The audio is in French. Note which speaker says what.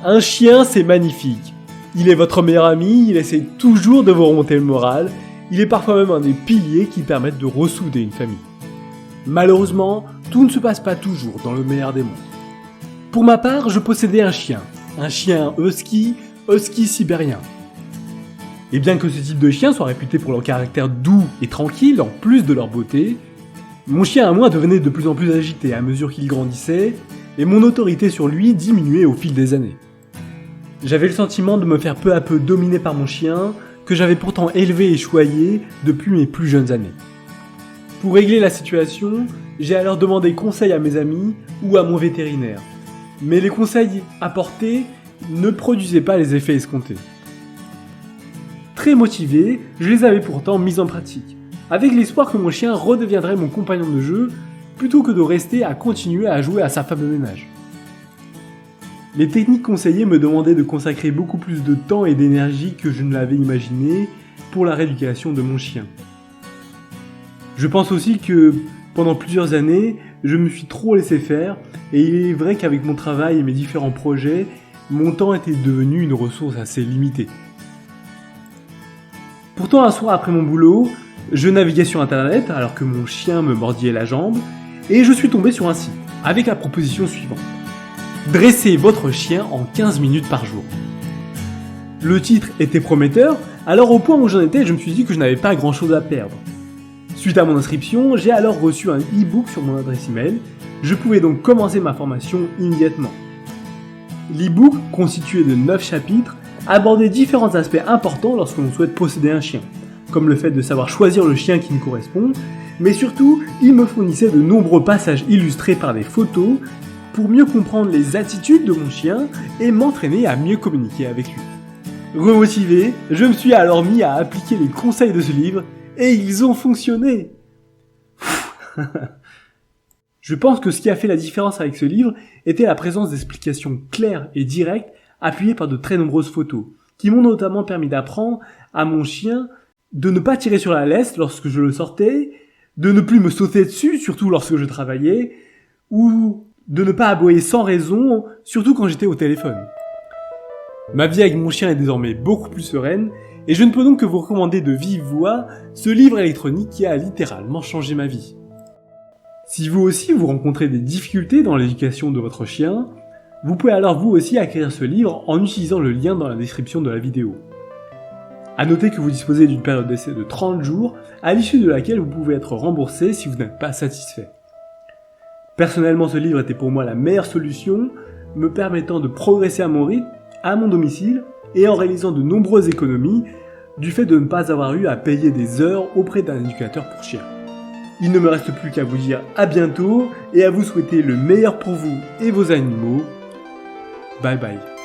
Speaker 1: Un chien, c'est magnifique. Il est votre meilleur ami, il essaie toujours de vous remonter le moral, il est parfois même un des piliers qui permettent de ressouder une famille. Malheureusement, tout ne se passe pas toujours dans le meilleur des mondes. Pour ma part, je possédais un chien husky sibérien. Et bien que ce type de chien soit réputé pour leur caractère doux et tranquille, en plus de leur beauté, mon chien à moi devenait de plus en plus agité à mesure qu'il grandissait, et mon autorité sur lui diminuait au fil des années. J'avais le sentiment de me faire peu à peu dominer par mon chien, que j'avais pourtant élevé et choyé depuis mes plus jeunes années. Pour régler la situation, j'ai alors demandé conseil à mes amis ou à mon vétérinaire. Mais les conseils apportés ne produisaient pas les effets escomptés. Très motivé, je les avais pourtant mis en pratique, avec l'espoir que mon chien redeviendrait mon compagnon de jeu, plutôt que de rester à continuer à jouer à sa femme de ménage. Les techniques conseillées me demandaient de consacrer beaucoup plus de temps et d'énergie que je ne l'avais imaginé pour la rééducation de mon chien. Je pense aussi que, pendant plusieurs années, je me suis trop laissé faire, et il est vrai qu'avec mon travail et mes différents projets, mon temps était devenu une ressource assez limitée. Pourtant, un soir après mon boulot, je naviguais sur internet alors que mon chien me mordillait la jambe, et je suis tombé sur un site, avec la proposition suivante. Dressez votre chien en 15 minutes par jour. Le titre était prometteur, alors au point où j'en étais, je me suis dit que je n'avais pas grand chose à perdre. Suite à mon inscription, j'ai alors reçu un e-book sur mon adresse email. Je pouvais donc commencer ma formation immédiatement. L'e-book, constitué de 9 chapitres, abordait différents aspects importants lorsque l'on souhaite posséder un chien, comme le fait de savoir choisir le chien qui nous correspond, mais surtout, il me fournissait de nombreux passages illustrés par des photos pour mieux comprendre les attitudes de mon chien et m'entraîner à mieux communiquer avec lui. Remotivé, je me suis alors mis à appliquer les conseils de ce livre et ils ont fonctionné. Je pense que ce qui a fait la différence avec ce livre était la présence d'explications claires et directes appuyées par de très nombreuses photos, qui m'ont notamment permis d'apprendre à mon chien de ne pas tirer sur la laisse lorsque je le sortais, de ne plus me sauter dessus, surtout lorsque je travaillais, ou de ne pas aboyer sans raison, surtout quand j'étais au téléphone. Ma vie avec mon chien est désormais beaucoup plus sereine, et je ne peux donc que vous recommander de vive voix ce livre électronique qui a littéralement changé ma vie. Si vous aussi vous rencontrez des difficultés dans l'éducation de votre chien, vous pouvez alors vous aussi acquérir ce livre en utilisant le lien dans la description de la vidéo. A noter que vous disposez d'une période d'essai de 30 jours, à l'issue de laquelle vous pouvez être remboursé si vous n'êtes pas satisfait. Personnellement, ce livre était pour moi la meilleure solution, me permettant de progresser à mon rythme, à mon domicile, et en réalisant de nombreuses économies, du fait de ne pas avoir eu à payer des heures auprès d'un éducateur pour chien. Il ne me reste plus qu'à vous dire à bientôt, et à vous souhaiter le meilleur pour vous et vos animaux. Bye bye.